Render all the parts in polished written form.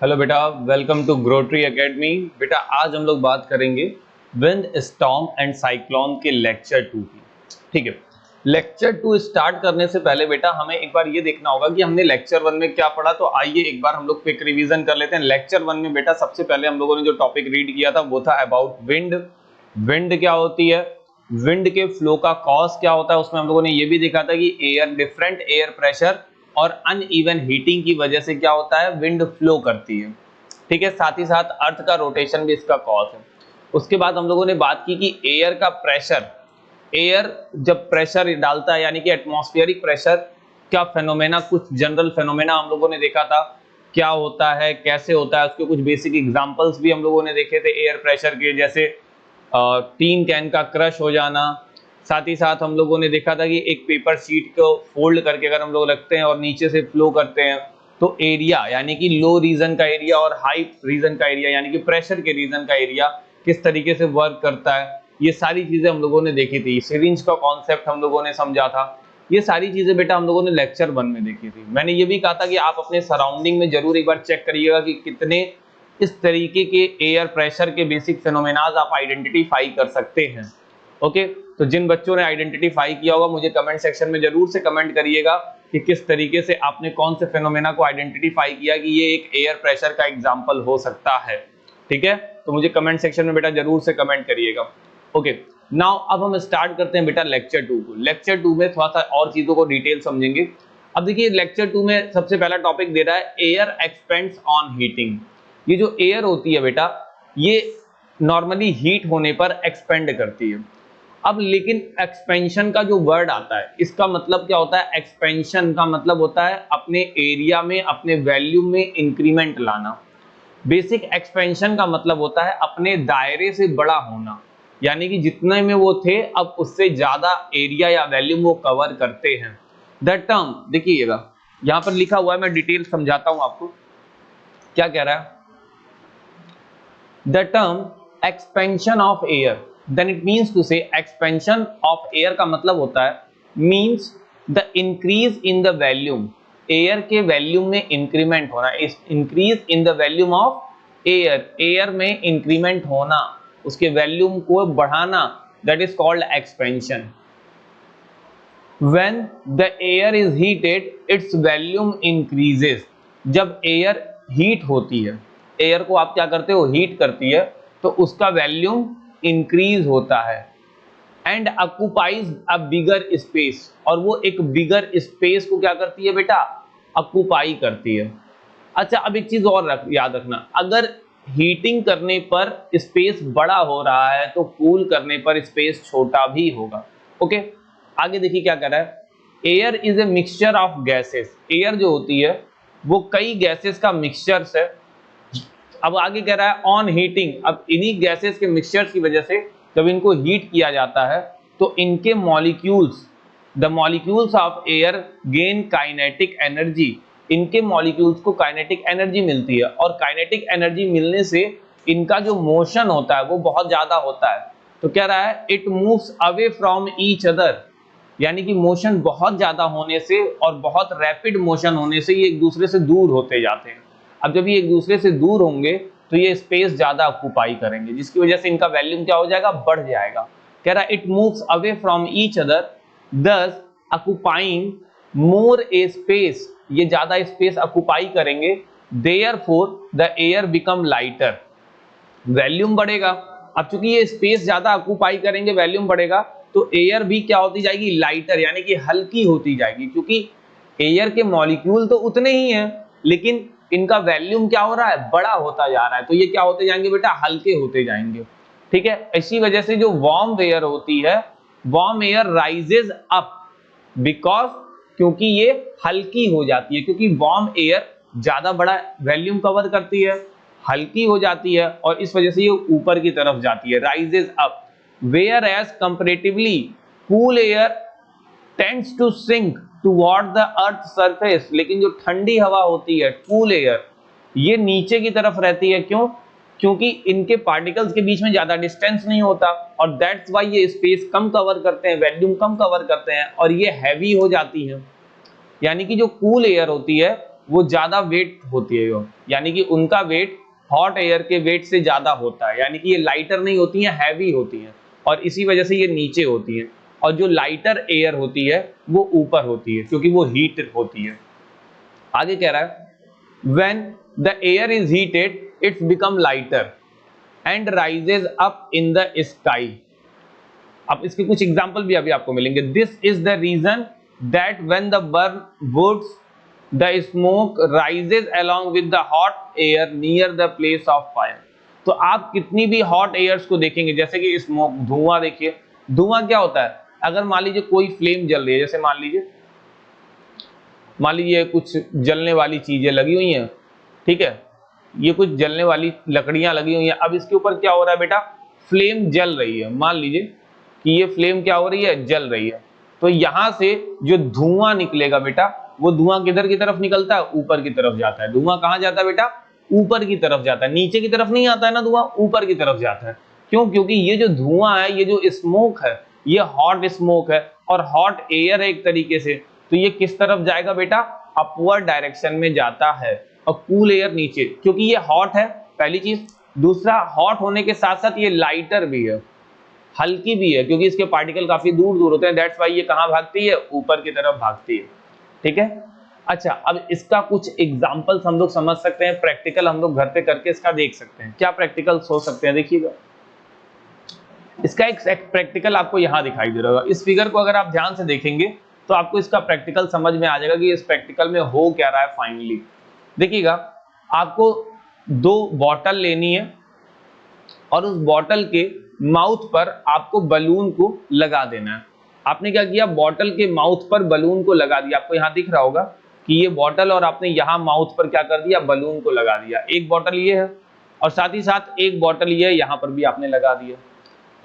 Hello बेटा, welcome to ग्रोट्री academy. बेटा आज हम लोग बात करेंगे विंड स्टॉर्म एंड साइक्लोन के लेक्चर 2 की। ठीक है, लेक्चर 2 स्टार्ट करने से पहले बेटा हमें एक बार ये देखना होगा कि हमने लेक्चर 1 में क्या पढ़ा। तो आइए एक बार हम लोग क्विक रिवीजन कर लेते हैं। लेक्चर 1 में बेटा सबसे पहले हम लोगों ने जो टॉपिक रीड किया था वो था अबाउट विंड। विंड क्या होती है, विंड के फ्लो का कॉज क्या होता है। उसमें हम लोगों ने ये भी देखा था कि डिफरेंट एयर प्रेशर और अनइवन हीटिंग की वजह से क्या होता है, विंड फ्लो करती है। ठीक है, साथ ही साथ अर्थ का रोटेशन भी इसका कॉज है। उसके बाद हम लोगों ने बात की कि एयर का प्रेशर, एयर जब प्रेशर डालता है यानी कि एटमॉस्फेरिक प्रेशर का फेनोमेना, कुछ जनरल फेनोमेना हम लोगों ने देखा था क्या होता है, कैसे होता है। उसके कुछ बेसिक एग्जांपल्स भी हम लोगों ने देखे थे एयर प्रेशर के, जैसे टीन कैन का क्रश हो जाना। साथ ही साथ हम लोगों ने देखा था कि एक पेपर शीट को फोल्ड करके अगर हम लोग रखते हैं और नीचे से फ्लो करते हैं तो एरिया यानी कि लो रीजन का एरिया और हाई रीजन का एरिया यानी कि प्रेशर के रीजन का एरिया किस तरीके से वर्क करता है, ये सारी चीजें हम लोगों ने देखी थी। सिरिंज का कॉन्सेप्ट हम लोगों ने समझा था। ये सारी चीजें बेटा हम लोगों ने लेक्चर 1 में देखी थी। मैंने ये भी कहा था कि आप अपने सराउंडिंग में जरूर एक बार चेक करिएगा कि कितने इस तरीके के एयर प्रेशर के बेसिक फेनोमेनाज आप आइडेंटिफाई कर सकते हैं। ओके, तो जिन बच्चों ने आइडेंटिफाई किया होगा मुझे कमेंट सेक्शन में जरूर से कमेंट करिएगा कि किस तरीके से आपने कौन से फेनोमेना को आइडेंटिफाई किया कि ये एक एयर प्रेशर का एग्जांपल हो सकता है। ठीक है, तो मुझे कमेंट सेक्शन में बेटा जरूर से कमेंट करिएगा। ओके, नाउ अब हम स्टार्ट करते हैं बेटा लेक्चर 2 को। लेक्चर 2 में थोड़ा सा और चीजों को डिटेल समझेंगे। अब देखिए लेक्चर 2 में सबसे पहला टॉपिक दे रहा है एयर एक्सपेंड्स ऑन हीटिंग। ये जो एयर होती है बेटा ये नॉर्मली हीट होने पर एक्सपेंड करती है। अब लेकिन एक्सपेंशन का जो वर्ड आता है इसका मतलब क्या होता है, एक्सपेंशन का मतलब होता है अपने एरिया में, अपने वैल्यूम में इंक्रीमेंट लाना। बेसिक एक्सपेंशन का मतलब होता है अपने दायरे से बड़ा होना, यानी कि जितने में वो थे अब उससे ज्यादा एरिया या वैल्यूम वो कवर करते हैं। द टर्म देखिएगा यहां पर लिखा हुआ है, मैं डिटेल समझाता हूं आपको क्या कह रहा है। The term expansion of air, then it means to say expansion of air का मतलब होता है means the increase in the volume, air के वैल्यूम में इंक्रीमेंट होना, increase in the volume of air, air में इंक्रीमेंट होना, उसके वैल्यूम को बढ़ाना, that is called expansion. When the air is heated, its volume increases. जब एयर हीट होती है, एयर को आप क्या करते हो, हीट करती है, तो उसका वैल्यूम इंक्रीज होता है and occupies a bigger space, और वो एक बिगर स्पेस को क्या करती है बेटा, ऑक्यूपाई करती है। अच्छा अब एक चीज और याद रखना, अगर हीटिंग करने पर स्पेस बड़ा हो रहा है तो कूल करने पर स्पेस छोटा भी होगा। ओके, आगे देखिए क्या कह रहा है, air is a mixture of gases. Air जो होती है वो कई गैसेस का मिक्सचर है। अब आगे कह रहा है ऑन हीटिंग, अब इन्हीं गैसेस के मिक्सचर्स की वजह से जब इनको हीट किया जाता है तो इनके molecules, the molecules of air gain kinetic energy, इनके मॉलिक्यूल्स को काइनेटिक एनर्जी मिलती है और काइनेटिक एनर्जी मिलने से इनका जो मोशन होता है वो बहुत ज्यादा होता है। तो कह रहा है it moves away from each other, यानी कि मोशन बहुत ज्यादा होने से और बहुत रैपिड मोशन होने से ये एक दूसरे से दूर होते जाते हैं। अब जब ये एक दूसरे से दूर होंगे तो ये स्पेस ज्यादा ऑक्यूपाई करेंगे जिसकी वजह से इनका वैल्यूम क्या हो जाएगा, बढ़ जाएगा। कह रहा है it moves away from each other दस ऑक्यूपाइंग मोर ए स्पेस, ये ज्यादा स्पेस ऑक्यूपाई करेंगे, therefore the air become lighter, volume बढ़ेगा। अब चूंकि ये स्पेस ज्यादा ऑक्यूपाई करेंगे, वैल्यूम बढ़ेगा, तो एयर भी क्या होती जाएगी, लाइटर यानी कि हल्की होती जाएगी, क्योंकि एयर के मॉलिक्यूल तो उतने ही हैं लेकिन इनका वैल्यूम क्या हो रहा है, बड़ा होता जा रहा है, तो ये क्या होते जाएंगे बेटा, हल्के होते जाएंगे। ठीक है, इसी वजह से जो वार्म एयर होती है, warm air rises up because, क्योंकि ये हल्की हो जाती है, क्योंकि वार्म एयर ज्यादा बड़ा वैल्यूम कवर करती है, हल्की हो जाती है और इस वजह से ये ऊपर की तरफ जाती है, rises up. Where as comparatively cool air tends to sink toward the earth surface, लेकिन जो ठंडी हवा होती है, कूल एयर, ये नीचे की तरफ रहती है। क्यों, क्योंकि इनके पार्टिकल्स के बीच में ज्यादा डिस्टेंस नहीं होता और दैट्स व्हाई ये स्पेस कम कवर करते हैं, वैल्यूम कम कवर करते हैं और ये हैवी हो जाती है। यानी कि जो कूल एयर होती है वो ज्यादा वेट होती है, यानी कि उनका वेट हॉट एयर के वेट से ज्यादा होता है, यानी कि ये लाइटर नहीं होती हैं, हैवी होती हैं, और इसी वजह से ये नीचे होती हैं। और जो लाइटर एयर होती है वो ऊपर होती है, क्योंकि वो हीट होती है। आगे कह रहा है when the air is heated it's become lighter and rises up in the sky। अब इसके कुछ एग्जांपल भी अभी आपको मिलेंगे। This is the reason that when the burn woods the smoke rises along with the hot air near the place of fire. तो आप कितनी भी हॉट एयर्स को देखेंगे, जैसे कि स्मोक, धुआं, देखिए धुआं क्या होता है, अगर मान लीजिए कोई फ्लेम जल रही है, जैसे मान लीजिए कुछ जलने वाली चीजें लगी हुई हैं, ठीक है, ये कुछ जलने वाली लकड़ियां लगी हुई हैं। अब इसके ऊपर क्या हो रहा है बेटा, फ्लेम जल रही है, मान लीजिए कि ये फ्लेम क्या हो रही है, जल रही है। तो यहां से जो धुआं निकलेगा बेटा, वो धुआं किधर की तरफ निकलता है, ऊपर की तरफ जाता है। धुआं कहां जाता है बेटा, ऊपर की तरफ जाता है, नीचे की तरफ नहीं आता है ना धुआं, ऊपर की तरफ जाता है। क्यों, क्योंकि ये जो धुआं है, ये जो स्मोक है, ये हॉट स्मोक है और हॉट एयर है एक तरीके से। तो ये किस तरफ जाएगा बेटा, अपवर्ड डायरेक्शन में जाता है, और कूल एयर नीचे, क्योंकि ये हॉट है, पहली चीज। दूसरा, हॉट होने के साथ साथ ये लाइटर भी है, हल्की भी है, क्योंकि इसके पार्टिकल काफी दूर दूर होते हैं, दैट्स वाई ये कहां भागती है, ऊपर की तरफ भागती है। ठीक है, अच्छा, अब इसका कुछ एग्जांपल्स हम लोग समझ सकते हैं, प्रैक्टिकल हम लोग घर पे करके इसका देख सकते हैं। क्या प्रैक्टिकल्स हो सकते हैं, देखिएगा इसका एक प्रैक्टिकल आपको यहां दिखाई दे रहा होगा। इस फिगर को अगर आप ध्यान से देखेंगे तो आपको इसका प्रैक्टिकल समझ में आ जाएगा कि इस प्रैक्टिकल में हो क्या रहा है फाइनली। देखिएगा, आपको 2 बॉटल लेनी है और उस बॉटल के माउथ पर आपको बलून को लगा देना है। आपने क्या किया, बॉटल के माउथ पर बलून को लगा दिया। आपको यहां दिख रहा होगा कि ये बॉटल, और आपने यहां माउथ पर क्या कर दिया, बलून को लगा दिया। एक बॉटल ये है और साथ ही साथ एक बॉटल ये है, यहां पर भी आपने लगा दिया।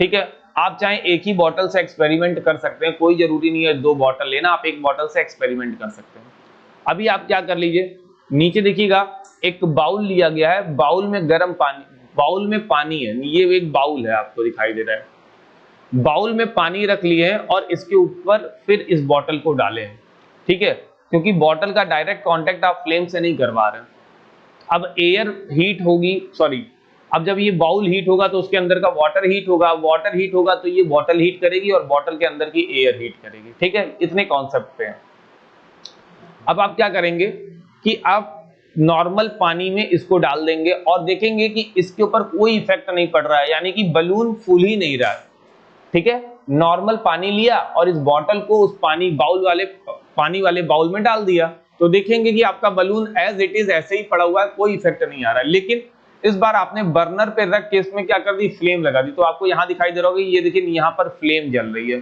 ठीक है, आप चाहे एक ही बॉटल से एक्सपेरिमेंट कर सकते हैं, कोई जरूरी नहीं है 2 बॉटल लेना, आप एक बॉटल से एक्सपेरिमेंट कर सकते हैं। अभी आप क्या कर लीजिए, नीचे देखिएगा एक बाउल लिया गया है, बाउल में गर्म पानी, बाउल में पानी है, ये एक बाउल है, आपको दिखाई दे रहा है। बाउल में पानी रख लिए हैं और इसके ऊपर फिर इस बॉटल को डाले हैं। ठीक है, क्योंकि बॉटल का डायरेक्ट कांटेक्ट आप फ्लेम से नहीं करवा रहे हैं। अब एयर हीट होगी, सॉरी, अब जब ये बाउल हीट होगा तो उसके अंदर का वाटर हीट होगा, वाटर हीट होगा तो ये बॉटल हीट करेगी और बॉटल के अंदर की एयर हीट करेगी। ठीक है, इतने कॉन्सेप्ट पे हैं। अब आप क्या करेंगे कि आप नॉर्मल पानी में इसको डाल देंगे और देखेंगे कि इसके ऊपर कोई इफेक्ट नहीं पड़ रहा है, यानी कि बलून फूल ही नहीं रहा है। ठीक है, नॉर्मल पानी लिया और इस बॉटल को उस पानी वाले बाउल में डाल दिया, तो देखेंगे कि आपका बलून एज इट इज ऐसे ही पड़ा हुआ है, कोई इफेक्ट नहीं आ रहा है। लेकिन इस बार आपने बर्नर पे रख के इसमें क्या कर दी, फ्लेम लगा दी, तो आपको यहां दिखाई दे रहा होगा, ये देखिए यहां पर फ्लेम जल रही है।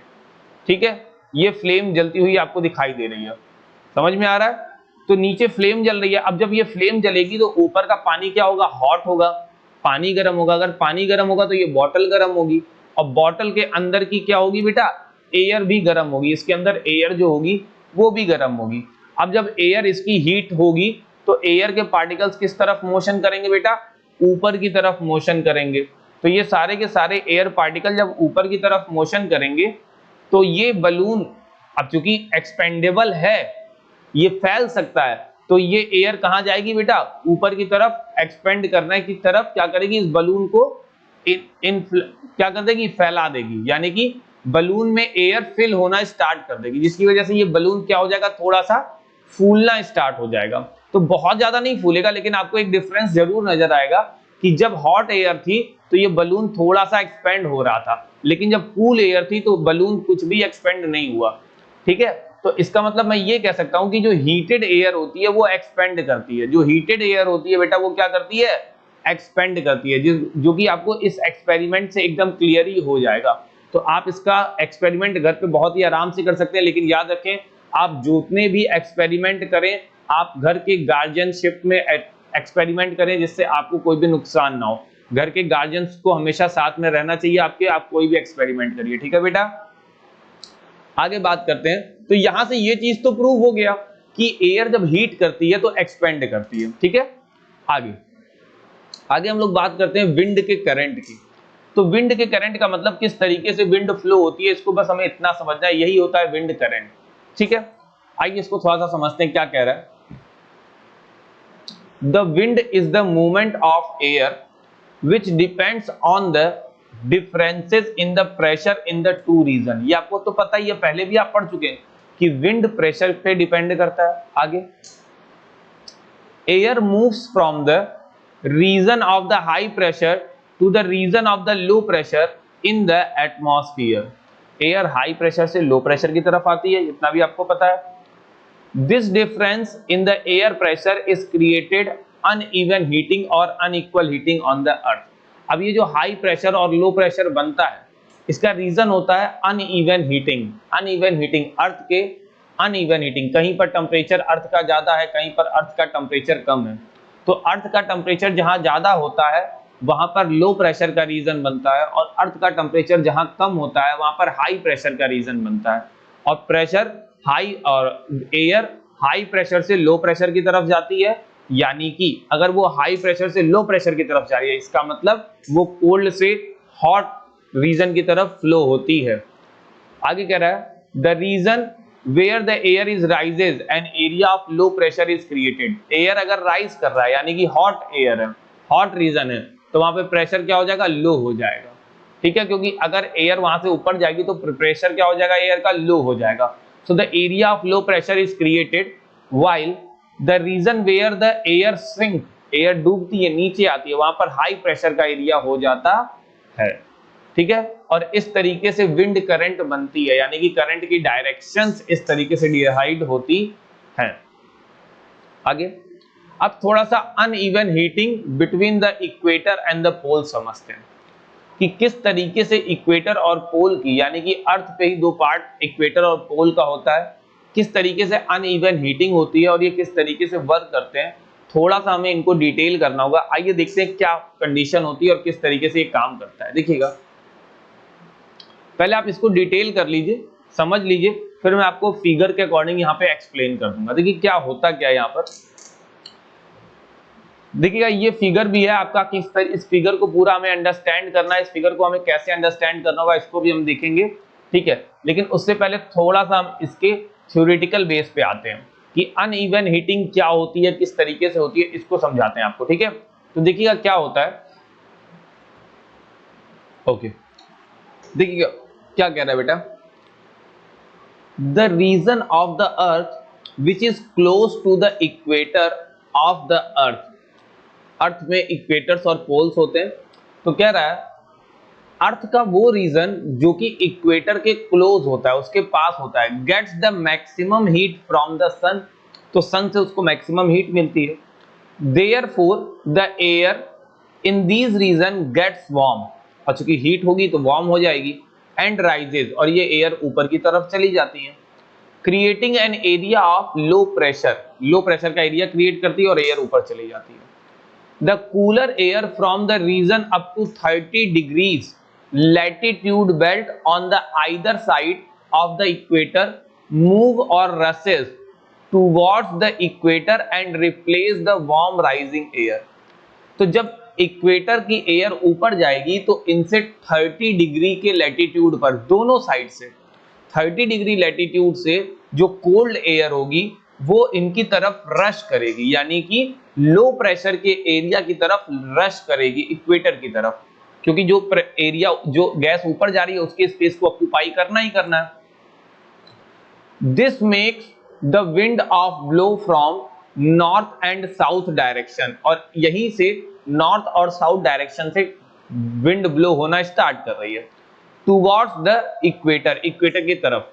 ठीक है, ये फ्लेम जलती हुई आपको दिखाई दे रही है, समझ में आ रहा है। तो नीचे फ्लेम जल रही है। अब जब ये फ्लेम जलेगी तो ऊपर का पानी क्या होगा, हॉट होगा, पानी गर्म होगा। अगर पानी गर्म होगा तो ये बॉटल गर्म होगी, और बॉटल के अंदर की क्या होगी बेटा, एयर भी गर्म होगी, इसके अंदर एयर जो होगी वो भी गर्म होगी। अब जब एयर इसकी हीट होगी तो एयर के पार्टिकल्स किस तरफ मोशन करेंगे बेटा, ऊपर की तरफ मोशन करेंगे। तो ये सारे के सारे एयर पार्टिकल जब ऊपर की तरफ मोशन करेंगे तो ये बलून, अब चूंकि एक्सपेंडेबल है, ये फैल सकता है, तो ये एयर कहां जाएगी बेटा, ऊपर की तरफ, एक्सपेंड करने की तरफ क्या करेगी, इस बलून को क्या कर देगी, फैला देगी, यानी कि बलून में एयर फिल होना स्टार्ट कर देगी, जिसकी वजह से ये बलून क्या हो जाएगा, थोड़ा सा फूलना स्टार्ट हो जाएगा। तो बहुत ज्यादा नहीं फूलेगा, लेकिन आपको एक डिफरेंस जरूर नजर आएगा कि जब हॉट एयर थी तो ये बलून थोड़ा सा एक्सपेंड हो रहा था, लेकिन जब कूल एयर थी तो बलून कुछ भी एक्सपेंड नहीं हुआ। ठीक है, तो इसका मतलब मैं ये कह सकता हूं कि जो हीटेड एयर होती है वो एक्सपेंड करती है, जो हीटेड एयर होती है बेटा वो क्या करती है, एक्सपेंड करती है, जो कि आपको इस एक्सपेरिमेंट से एकदम क्लियर ही हो जाएगा। तो आप इसका एक्सपेरिमेंट घर पे बहुत ही आराम से कर सकते हैं, लेकिन याद रखें आप जितने भी एक्सपेरिमेंट करें आप घर के गार्जियनशिप में एक्सपेरिमेंट करें, जिससे आपको कोई भी नुकसान ना हो। घर के गार्जियंस को हमेशा साथ में रहना चाहिए आपके, आप कोई भी एक्सपेरिमेंट करिए। ठीक है बेटा, आगे बात करते हैं। तो यहां से ये चीज तो प्रूव हो गया कि एयर जब हीट करती है तो एक्सपेंड करती है। ठीक है, आगे हम लोग बात करते हैं विंड के करंट की। तो विंड के करंट का मतलब किस तरीके से विंड फ्लो होती है, इसको बस हमें इतना समझना है, यही होता है विंड करंट। ठीक है, आइए इसको थोड़ा सा समझते हैं क्या कह रहा है। The wind is the movement of air which depends on the differences in the pressure in the two region. ये आपको तो पता ही है, पहले भी आप पढ़ चुके हैं कि विंड प्रेशर पे डिपेंड करता है। आगे, air moves from the region of the high pressure to the region of the low pressure in the atmosphere. Air high pressure से लो प्रेशर की तरफ आती है, इतना भी आपको पता है। This difference in the air pressure is created uneven heating और unequal heating on the earth. अब ये जो हाई प्रेशर और लो प्रेशर बनता है, इसका रीजन होता है अनइवन हीटिंग। अनइवन हीटिंग, अर्थ के अनइवन हीटिंग, कहीं पर टेम्परेचर अर्थ का ज्यादा है, कहीं पर अर्थ का टेम्परेचर कम है। तो अर्थ का टेम्परेचर जहां ज्यादा होता है वहां पर लो प्रेशर का रीजन बनता है, और अर्थ का टेम्परेचर जहां कम होता है वहां पर हाई प्रेशर का रीजन बनता है। और प्रेशर हाई और एयर हाई प्रेशर से लो प्रेशर की तरफ जाती है, यानी कि अगर वो हाई प्रेशर से लो प्रेशर की तरफ जा रही है, इसका मतलब वो कोल्ड से हॉट रीजन की तरफ फ्लो होती है। आगे कह रहा है the region where the air is rises an area of low pressure is created. Air अगर राइज कर रहा है यानी कि हॉट एयर है, हॉट रीजन है, तो वहां पे प्रेशर क्या हो जाएगा, लो हो जाएगा। ठीक है, क्योंकि अगर एयर वहां से ऊपर जाएगी तो प्रेशर क्या हो जाएगा, एयर का लो हो जाएगा। So the area of low pressure is created while the region where the air sink, air डूबती है, नीचे आती है, वहां पर हाई प्रेशर का एरिया हो जाता है। ठीक है, और इस तरीके से विंड करंट बनती है, यानी कि करंट की डायरेक्शंस इस तरीके से डिवाइड होती हैं। आगे, अब थोड़ा सा uneven heating between the equator and the pole समझते हैं कि किस तरीके से इक्वेटर और पोल की, यानी कि अर्थ पे ही दो पार्ट इक्वेटर और पोल का होता है, किस तरीके से अनइवन हीटिंग होती है और ये किस तरीके से वर्क करते हैं। थोड़ा सा हमें इनको डिटेल करना होगा। आइए देखते हैं क्या कंडीशन होती है और किस तरीके से ये काम करता है। देखिएगा, पहले आप इसको डिटेल कर लीजिए, समझ लीजिए, फिर मैं आपको फिगर के अकॉर्डिंग यहाँ पे एक्सप्लेन कर दूंगा। देखिए क्या होता क्या है यहाँ पर। देखिएगा, ये फिगर भी है आपका, किस तरह इस फिगर को पूरा हमें अंडरस्टैंड करना है, इस फिगर को हमें कैसे अंडरस्टैंड करना होगा इसको भी हम देखेंगे। ठीक है, लेकिन उससे पहले थोड़ा सा हम इसके थ्योरेटिकल बेस पे आते हैं कि अनइवन हीटिंग क्या होती है, किस तरीके से होती है, इसको समझाते हैं आपको। ठीक है, तो देखिएगा क्या होता है। ओके, देखिएगा क्या कह रहा है बेटा, the region of the earth which is close to the equator of the earth. Earth में इक्वेटर्स और पोल्स होते हैं, तो कह रहा है अर्थ का वो रीजन जो कि इक्वेटर के क्लोज होता है, उसके पास होता है, gets the maximum heat from the sun, तो सन से उसको मैक्सिमम हीट मिलती है। Therefore the air in these region gets warm, और चूंकि हीट होगी तो वार्म हो जाएगी, एंड राइजेज, और ये एयर ऊपर की तरफ चली जाती है, creating an area of low pressure, low pressure का एरिया क्रिएट करती है और एयर ऊपर चली जाती है। The cooler air from the region up to 30 degrees latitude belt on the either side of the equator move or rushes towards the equator and replace the warm rising air। तो जब equator की air ऊपर जाएगी तो इनसे 30 degree के latitude पर, दोनों साइड से 30 डिग्री लैटिट्यूड से जो कोल्ड एयर होगी वो इनकी तरफ रश करेगी, यानी कि लो प्रेशर के एरिया की तरफ रश करेगी, इक्वेटर की तरफ, क्योंकि जो एरिया, जो गैस ऊपर जा रही है उसके स्पेस को ऑक्यूपाई करना ही करना है। This makes the wind of blow from north and south direction, और यहीं से नॉर्थ और साउथ डायरेक्शन से विंड ब्लो होना स्टार्ट कर रही है, टुवर्ड्स द इक्वेटर, इक्वेटर की तरफ।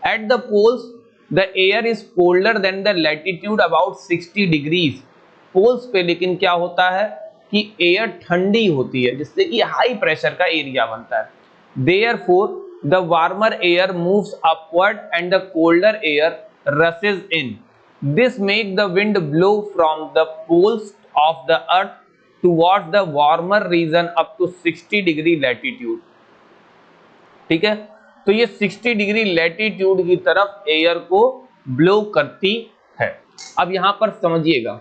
At the poles the air is colder than the latitude about 60 degrees। Poles पे लेकिन क्या होता है कि एयर ठंडी होती है, जिससे कि हाई प्रेशर का एरिया बनता है। Therefore the warmer air moves upward and the colder air rushes in। This make the wind blow from the poles of the earth towards the warmer region up to 60 degree latitude। ठीक है, तो ये 60 degree latitude की तरफ air को blow करती है। अब यहां पर समझिएगा,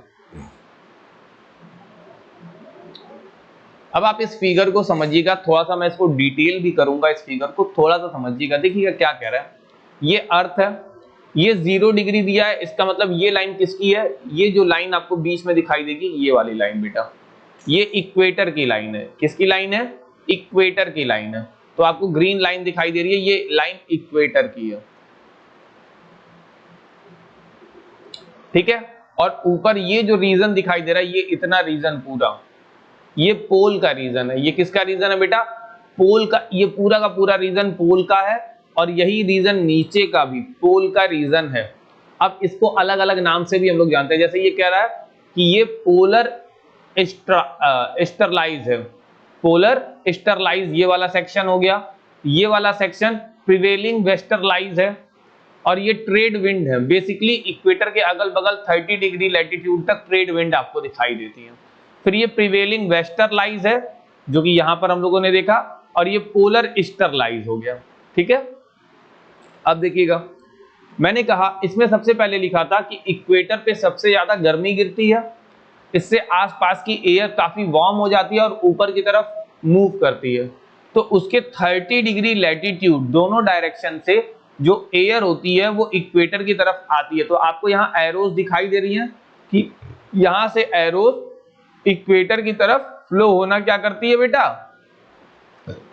अब आप इस फिगर को समझिएगा, थोड़ा सा मैं इसको डिटेल भी करूंगा, इस फिगर को थोड़ा सा समझिएगा। देखिएगा क्या कह रहा है, ये अर्थ है, ये 0 डिग्री दिया है, इसका मतलब ये लाइन किसकी है, ये जो लाइन आपको बीच में दिखाई देगी ये वाली लाइन बेटा, ये इक्वेटर की लाइन है। किसकी लाइन है, इक्वेटर की लाइन है। तो आपको ग्रीन लाइन दिखाई दे रही है, ये लाइन इक्वेटर की है, ठीक है। और ऊपर ये जो रीजन दिखाई दे रहा है, ये इतना रीजन पूरा, ये पोल का रीजन है। ये किसका रीजन है बेटा, पोल का। ये पूरा का पूरा रीजन पोल का है, और यही रीजन नीचे का भी पोल का रीजन है। अब इसको अलग अलग नाम से भी हम लोग जानते हैं, जैसे ये कह रहा है कि ये पोलर स्टरलाइज है, पोलर स्टरलाइज ये वाला सेक्शन हो गया, ये वाला सेक्शन प्रिवेलिंग वेस्टरलाइज है, और ये ट्रेड विंड है। बेसिकली इक्वेटर के अगल बगल 30 डिग्री लैटिट्यूड तक ट्रेड विंड आपको दिखाई देती है। फिर ये प्रिवेलिंग वेस्टरलाइज है जो कि यहां पर हम लोगों ने देखा, और ये पोलर ईस्टरलाइज हो गया, ठीक है। अब देखिएगा, मैंने कहा इसमें सबसे पहले लिखा था कि इक्वेटर पे सबसे ज्यादा गर्मी गिरती है, इससे आसपास की एयर काफी वार्म हो जाती है और ऊपर की तरफ मूव करती है। तो उसके 30 डिग्री लैटिट्यूड दोनों डायरेक्शन से जो एयर होती है वो इक्वेटर की तरफ आती है। तो आपको यहाँ एरोज दिखाई दे रही हैं कि यहां से एरोज इक्वेटर की तरफ फ्लो होना क्या करती है बेटा,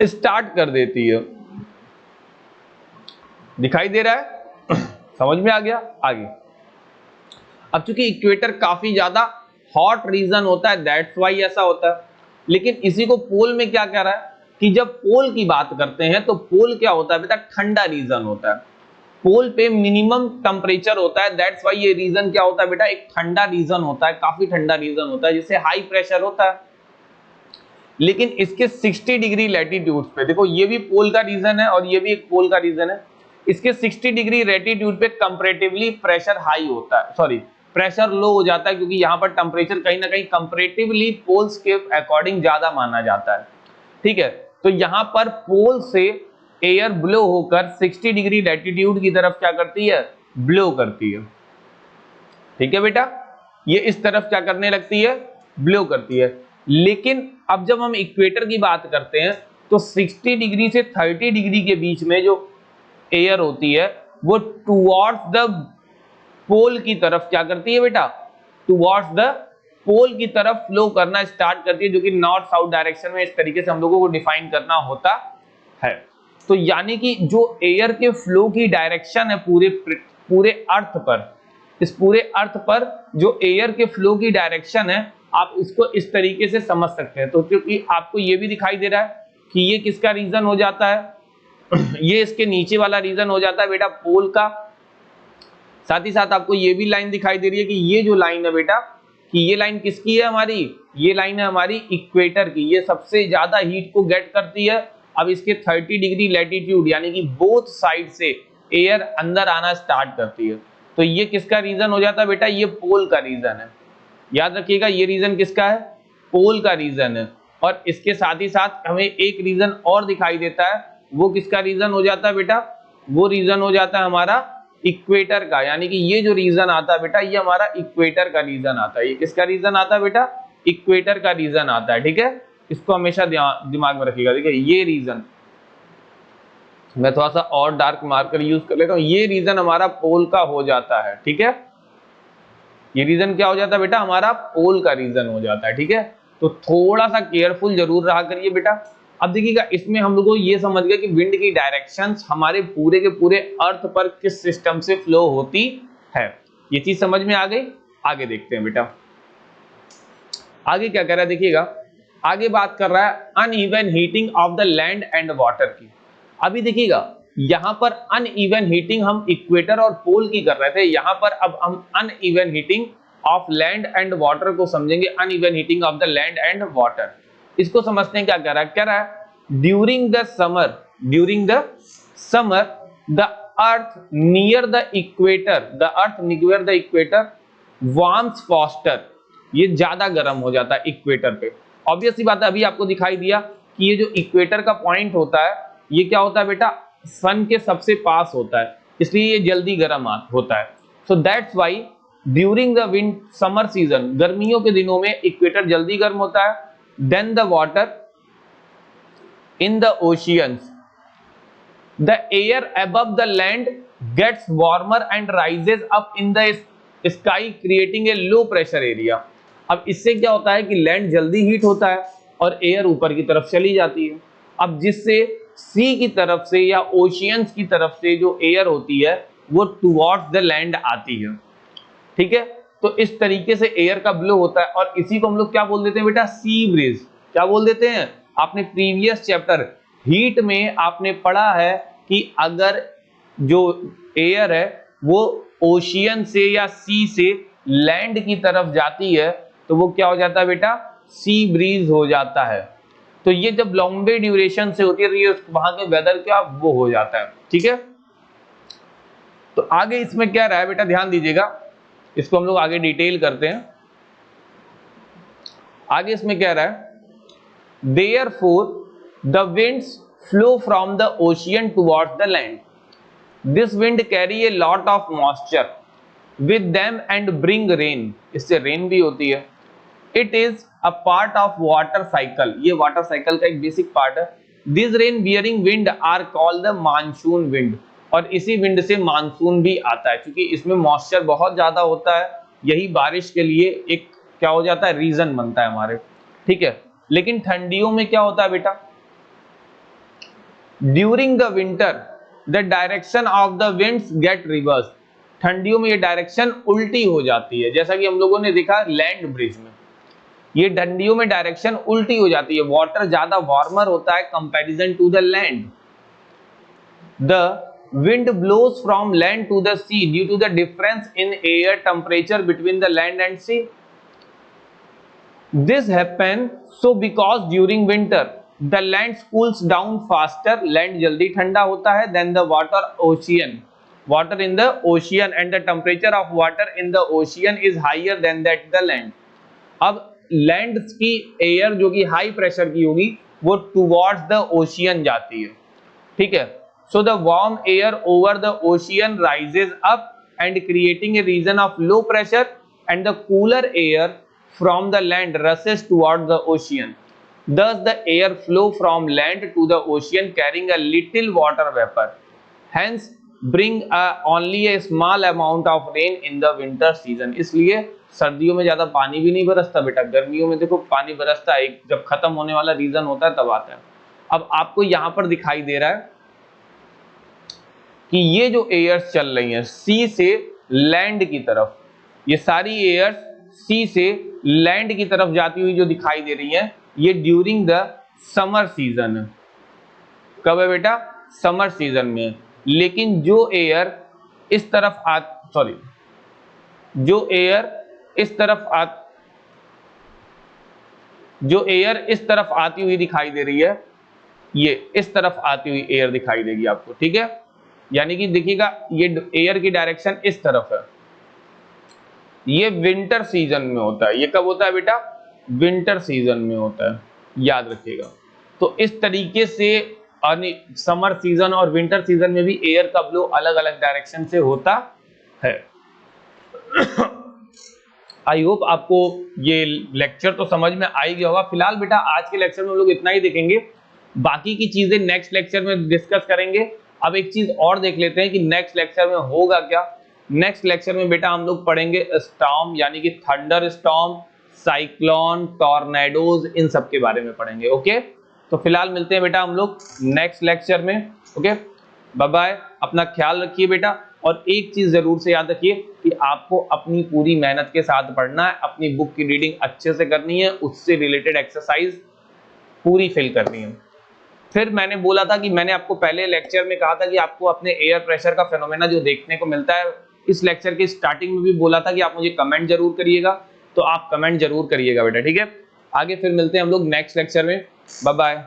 स्टार्ट कर देती है। दिखाई दे रहा है समझ में आ गया। आगे, अब चूंकि इक्वेटर काफी ज्यादा हॉट रीजन होता है, दैट्स वाई ऐसा होता है। लेकिन इसी को पोल में क्या कह रहा है कि जब पोल की बात करते हैं तो पोल क्या होता है बेटा, ठंडा रीजन होता है। पोल पे मिनिमम टेम्परेचर होता है, दैट्स वाई ये रीजन क्या होता है बेटा, एक ठंडा रीजन होता है, काफी ठंडा रीजन होता है, जिससे हाई प्रेशर होता है। लेकिन इसके 60 डिग्री लैटिट्यूड पे देखो, ये भी पोल का रीजन है और ये भी एक पोल का रीजन है। इसके 60 डिग्री लैटिट्यूड पे कंपैरेटिवली प्रेशर हाई होता है, सॉरी प्रेशर लो हो जाता है, क्योंकि यहाँ पर टेम्परेचर कहीं ना कहीं कंपैरेटिवली पोल्स के अकॉर्डिंग ज्यादा माना जाता है, ठीक है। तो यहाँ पर पोल से एयर ब्लो होकर 60 डिग्री लैटिट्यूड की तरफ क्या करती है, ब्लो करती है, ठीक है बेटा। ये इस तरफ क्या करने लगती है, ब्लो करती है। लेकिन अब जब हम इक्वेटर की बात करते हैं तो 60 डिग्री से 30 डिग्री के बीच में जो एयर होती है वो टुवर्ड्स द पोल की तरफ क्या करती है बेटा, टुवर्ड्स द पोल की तरफ फ्लो करना स्टार्ट करती है, जो कि नॉर्थ साउथ डायरेक्शन में। इस तरीके से हम लोगों को डिफाइन करना होता है। तो यानी कि जो एयर के फ्लो की डायरेक्शन है पूरे अर्थ पर, इस पूरे अर्थ पर जो एयर के फ्लो की डायरेक्शन है, आप उसको इस तरीके से समझ सकते हैं। तो क्योंकि आपको ये भी दिखाई दे रहा है कि ये किसका रीजन हो जाता है, ये इसके नीचे वाला रीजन हो जाता है बेटा पोल का। साथ ही साथ आपको ये भी लाइन दिखाई दे रही है कि ये जो लाइन है बेटा, कि ये लाइन किसकी है हमारी, ये लाइन है हमारी इक्वेटर की। ये सबसे ज्यादा हीट को गेट करती है। अब इसके 30 डिग्री लैटिट्यूड यानी कि बोथ साइड से एयर अंदर आना स्टार्ट करती है। तो ये किसका रीजन हो जाता है बेटा, ये पोल का रीजन है। याद रखिएगा, ये रीजन किसका है, पोल का रीजन है। और इसके साथ ही साथ हमें एक रीजन और दिखाई देता है, वो किसका रीजन हो जाता है बेटा, वो रीजन हो जाता है हमारा इक्वेटर का। यानी कि ये जो रीजन आता है बेटा, ये हमारा इक्वेटर का रीजन आता है। ये किसका रीजन आता है बेटा, इक्वेटर का रीजन आता है, ठीक है। इसको हमेशा दिमाग में रखिएगा। देखिए ये रीजन, मैं थोड़ा सा और डार्क मार्कर यूज कर लेता हूं, ये रीजन हमारा पोल का हो जाता है, ठीक है। ये रीजन क्या हो जाता है बेटा, हमारा पोल का रीजन हो जाता है, ठीक है। तो थोड़ा सा केयरफुल जरूर रहा करिए बेटा। अब देखिएगा, इसमें हम लोगों को ये समझ गए कि विंड की डायरेक्शंस हमारे पूरे के पूरे अर्थ पर किस सिस्टम से फ्लो होती है। ये चीज समझ में आ गई। आगे देखते हैं बेटा, आगे क्या कर रहा है, देखिएगा आगे बात कर रहा है uneven heating of the land and water की। अभी देखिएगा, यहां पर अनइवन हीटिंग हम इक्वेटर और पोल की कर रहे थे, यहां पर अब हम uneven heating of land and water को समझेंगे। Uneven heating of the land and water, इसको समझते हैं। क्या कह रहा है, कह रहा है during the summer the earth near the equator warms faster, ये ज्यादा गर्म हो जाता है इक्वेटर पे। ऑब्वियस सी बात है, अभी आपको दिखाई दिया कि ये जो इक्वेटर का पॉइंट होता है, ये क्या होता है बेटा, सन के सबसे पास होता है, इसलिए ये जल्दी गर्म होता है। So that's why during the wind summer season, गर्मियों के दिनों में इक्वेटर जल्दी गर्म होता है। Then the water in the oceans, the air above the land gets warmer and rises up in the sky creating a low pressure area। अब इससे क्या होता है कि लैंड जल्दी हीट होता है और एयर ऊपर की तरफ चली जाती है। अब जिससे सी की तरफ से या ओशियंस की तरफ से जो एयर होती है वो टुवर्ड्स द लैंड आती है, ठीक है। तो इस तरीके से एयर का ब्लो होता है और इसी को हम लोग क्या बोल देते हैं बेटा, सी ब्रीज। क्या बोल देते हैं, आपने प्रीवियस चैप्टर हीट में आपने पढ़ा है कि अगर जो एयर है वो ओशियन से या सी से लैंड की तरफ जाती है तो वो क्या हो जाता है बेटा, सी ब्रीज हो जाता है। तो ये जब लॉन्गे ड्यूरेशन से होती है तो ये वहां के वेदर क्या वो हो जाता है, ठीक है। तो आगे इसमें क्या रहा है बेटा, ध्यान दीजिएगा, इसको हम लोग आगे डिटेल करते हैं। आगे इसमें क्या रहा है, therefore the winds flow from the ocean towards the land. This wind carry a lot of moisture with them and bring rain। इससे रेन भी होती है। It is a part of water cycle। ये वाटर साइकिल का एक basic part है। These rain bearing wind are called the monsoon wind। और इसी विंड से मानसून भी आता है क्योंकि इसमें मॉइस्चर बहुत ज्यादा होता है, यही बारिश के लिए एक क्या हो जाता है, रीजन बनता है हमारे, ठीक है। लेकिन ठंडियों में क्या होता है बेटा, during the winter the direction of the winds get reverse. ठंडियों में ये डायरेक्शन उल्टी हो जाती है, जैसा कि हम लोगों ने देखा लैंड ब्रिज में, ये ठंडियों में डायरेक्शन उल्टी हो जाती है। वाटर ज्यादा वार्मर होता है comparison to the land. The wind blows from land to the sea due to the difference in air temperature between the land and sea। This happen so because during winter the land cools down faster, land जल्दी ठंडा होता है than the water in the ocean and the temperature of water in the ocean is higher than that the land। अब land की air जो कि high pressure की होगी वो टुवर्ड्स द ओशियन जाती है, ठीक है। So the warm air over the ocean rises up and creating a region of low pressure and the cooler air from the land rushes towards the ocean। Thus the air flow from land to the ocean carrying a little water vapor, hence bring only a small amount of rain in the winter season। इसलिए सर्दियों में ज्यादा पानी भी नहीं बरसता बेटा, गर्मियों में देखो पानी बरसता है, एक जब खत्म होने वाला रीजन होता है तब आता है। अब आपको यहां पर दिखाई दे रहा है कि ये जो एयर्स चल रही हैं सी से लैंड की तरफ, ये सारी एयर्स सी से लैंड की तरफ जाती हुई जो दिखाई दे रही हैं, ये ड्यूरिंग द समर सीजन है। कब है बेटा, समर सीजन में। लेकिन जो एयर इस तरफ जो एयर इस तरफ आती हुई दिखाई दे रही है, ये इस तरफ आती हुई एयर दिखाई देगी आपको, ठीक है। यानी कि देखिएगा ये एयर की डायरेक्शन इस तरफ है, ये विंटर सीजन में होता है। ये कब होता है बेटा, विंटर सीजन में होता है, याद रखिएगा। तो इस तरीके से समर सीजन और विंटर सीजन में भी एयर का फ्लो अलग अलग डायरेक्शन से होता है। आई होप आपको ये लेक्चर तो समझ में आ ही गया होगा। फिलहाल बेटा आज के लेक्चर में हम लोग इतना ही देखेंगे, बाकी की चीजें नेक्स्ट लेक्चर में डिस्कस करेंगे। अब एक चीज और देख लेते हैं कि नेक्स्ट लेक्चर में होगा क्या। नेक्स्ट लेक्चर में बेटा हम लोग पढ़ेंगे स्टॉर्म, यानी कि थंडर स्टॉर्म, साइक्लोन, टॉर्नेडोज, इन सब के बारे में पढ़ेंगे। ओके, तो फिलहाल मिलते हैं बेटा हम लोग नेक्स्ट लेक्चर में। ओके, बाय बाय, अपना ख्याल रखिए बेटा। और एक चीज जरूर से याद रखिए कि आपको अपनी पूरी मेहनत के साथ पढ़ना है, अपनी बुक की रीडिंग अच्छे से करनी है, उससे रिलेटेड एक्सरसाइज पूरी फिल करनी है। फिर मैंने बोला था कि मैंने आपको पहले लेक्चर में कहा था कि आपको अपने एयर प्रेशर का फेनोमेना जो देखने को मिलता है, इस लेक्चर के स्टार्टिंग में भी बोला था कि आप मुझे कमेंट जरूर करिएगा, तो आप कमेंट जरूर करिएगा बेटा, ठीक है। आगे फिर मिलते हैं हम लोग नेक्स्ट लेक्चर में। Bye bye.